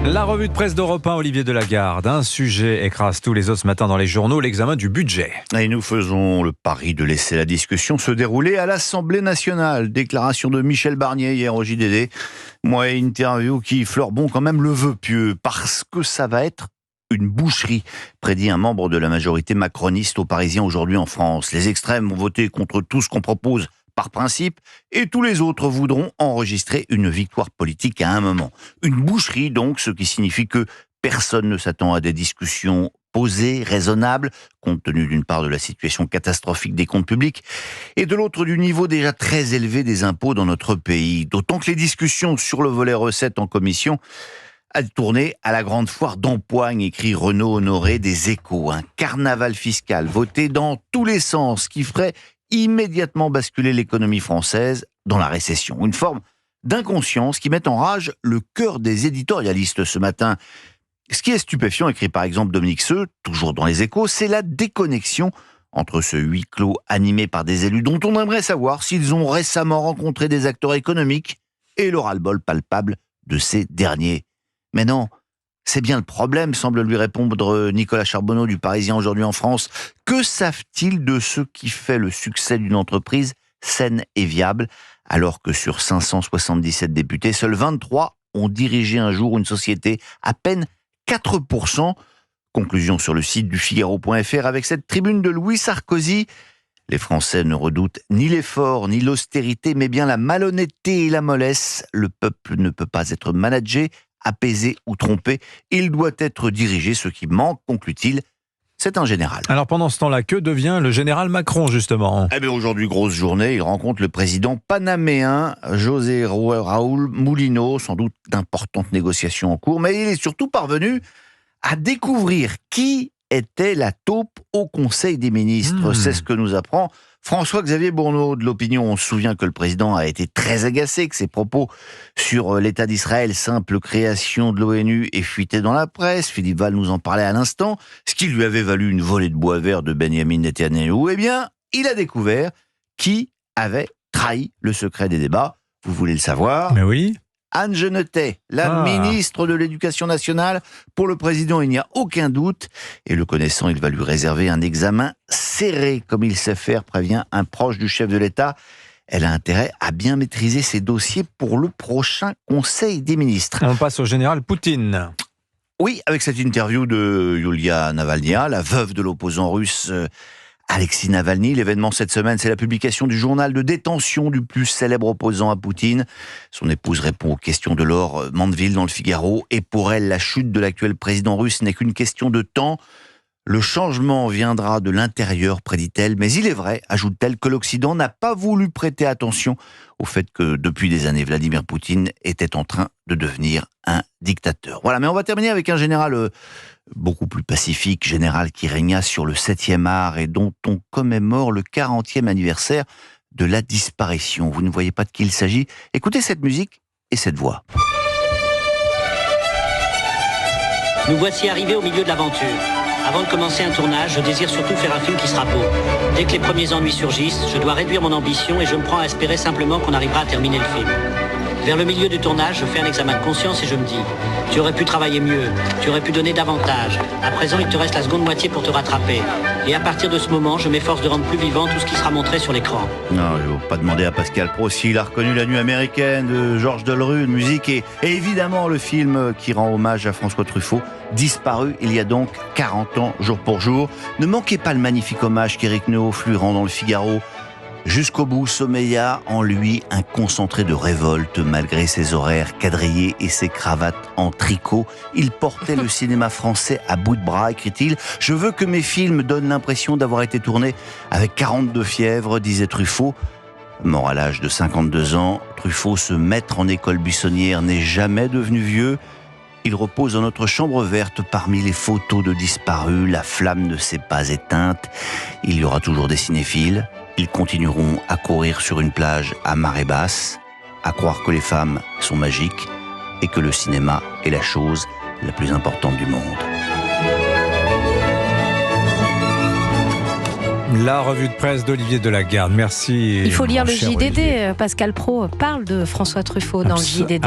La revue de presse d'Europe 1, Olivier Delagarde. Un sujet écrase tous les autres ce matin dans les journaux, l'examen du budget. Et nous faisons le pari de laisser la discussion se dérouler à l'Assemblée nationale. Déclaration de Michel Barnier hier au JDD. Moi, interview qui fleure bon quand même le vœu pieux, parce que ça va être une boucherie, prédit un membre de la majorité macroniste aux Parisiens aujourd'hui en France. Les extrêmes vont voter contre tout ce qu'on propose par principe, et tous les autres voudront enregistrer une victoire politique à un moment. Une boucherie donc, ce qui signifie que personne ne s'attend à des discussions posées, raisonnables, compte tenu d'une part de la situation catastrophique des comptes publics, et de l'autre du niveau déjà très élevé des impôts dans notre pays. D'autant que les discussions sur le volet recettes en commission a tourné à la grande foire d'Empoigne, écrit Renaud Honoré des Échos. Un carnaval fiscal voté dans tous les sens qui ferait immédiatement basculer l'économie française dans la récession. Une forme d'inconscience qui met en rage le cœur des éditorialistes ce matin. Ce qui est stupéfiant, écrit par exemple Dominique Seux, toujours dans les Échos, c'est la déconnexion entre ce huis clos animé par des élus dont on aimerait savoir s'ils ont récemment rencontré des acteurs économiques et le ras-le-bol palpable de ces derniers. Mais non, c'est bien le problème, semble lui répondre Nicolas Charbonneau du Parisien aujourd'hui en France. Que savent-ils de ce qui fait le succès d'une entreprise saine et viable, alors que sur 577 députés, seuls 23 ont dirigé un jour une société, à peine 4%. Conclusion sur le site du Figaro.fr avec cette tribune de Louis Sarkozy. Les Français ne redoutent ni l'effort ni l'austérité, mais bien la malhonnêteté et la mollesse. Le peuple ne peut pas être managé, apaisé ou trompé. Il doit être dirigé. Ce qui manque, conclut-il, c'est un général. Alors pendant ce temps-là, que devient le général Macron justement ? Eh bien aujourd'hui, grosse journée, il rencontre le président panaméen José Raúl Mulino, sans doute d'importantes négociations en cours, mais il est surtout parvenu à découvrir qui était la taupe au Conseil des ministres. C'est ce que nous apprend François-Xavier Bournaud de l'Opinion. On se souvient que le président a été très agacé que ses propos sur l'État d'Israël, simple création de l'ONU, aient fuité dans la presse. Philippe Val nous en parlait à l'instant, ce qui lui avait valu une volée de bois vert de Benyamin Netanyahou. Eh bien, il a découvert qui avait trahi le secret des débats. Vous voulez le savoir ? Mais oui. Anne Genetet, la ministre de l'Éducation nationale. Pour le président, il n'y a aucun doute. Et le connaissant, il va lui réserver un examen serré, comme il sait faire, prévient un proche du chef de l'État. Elle a intérêt à bien maîtriser ses dossiers pour le prochain Conseil des ministres. On passe au général Poutine. Oui, avec cette interview de Yulia Navalnaya, la veuve de l'opposant russe Alexis Navalny. L'événement cette semaine, c'est la publication du journal de détention du plus célèbre opposant à Poutine. Son épouse répond aux questions de Laure Mandeville dans le Figaro. Et pour elle, la chute de l'actuel président russe n'est qu'une question de temps. Le changement viendra de l'intérieur, prédit-elle. Mais il est vrai, ajoute-t-elle, que l'Occident n'a pas voulu prêter attention au fait que depuis des années, Vladimir Poutine était en train de devenir un dictateur. Voilà, mais on va terminer avec un général beaucoup plus pacifique, général qui régna sur le 7e art et dont on commémore le 40e anniversaire de la disparition. Vous ne voyez pas de qui il s'agit ? Écoutez cette musique et cette voix. Nous voici arrivés au milieu de l'aventure. Avant de commencer un tournage, je désire surtout faire un film qui sera beau. Dès que les premiers ennuis surgissent, je dois réduire mon ambition et je me prends à espérer simplement qu'on arrivera à terminer le film. Vers le milieu du tournage, je fais un examen de conscience et je me dis « Tu aurais pu travailler mieux, tu aurais pu donner davantage. À présent, il te reste la seconde moitié pour te rattraper. » Et à partir de ce moment, je m'efforce de rendre plus vivant tout ce qui sera montré sur l'écran. Non, je ne vais pas demander à Pascal Praud s'il a reconnu La Nuit américaine de Georges Delerue, musique et évidemment le film qui rend hommage à François Truffaut, disparu il y a donc 40 ans, jour pour jour. Ne manquez pas le magnifique hommage qu'Éric Nehauf lui rend dans le Figaro. Jusqu'au bout sommeilla en lui un concentré de révolte, malgré ses horaires quadrillés et ses cravates en tricot. Il portait le cinéma français à bout de bras, écrit-il. « Je veux que mes films donnent l'impression d'avoir été tournés avec 42 fièvres », disait Truffaut. Mort à l'âge de 52 ans, Truffaut, ce maître en école buissonnière, n'est jamais devenu vieux. Il repose dans notre chambre verte parmi les photos de disparus. La flamme ne s'est pas éteinte. Il y aura toujours des cinéphiles. Ils continueront à courir sur une plage à marée basse, à croire que les femmes sont magiques et que le cinéma est la chose la plus importante du monde. La revue de presse d'Olivier Delagarde. Merci. Il faut lire le cher JDD. Olivier. Pascal Praud parle de François Truffaut dans le JDD.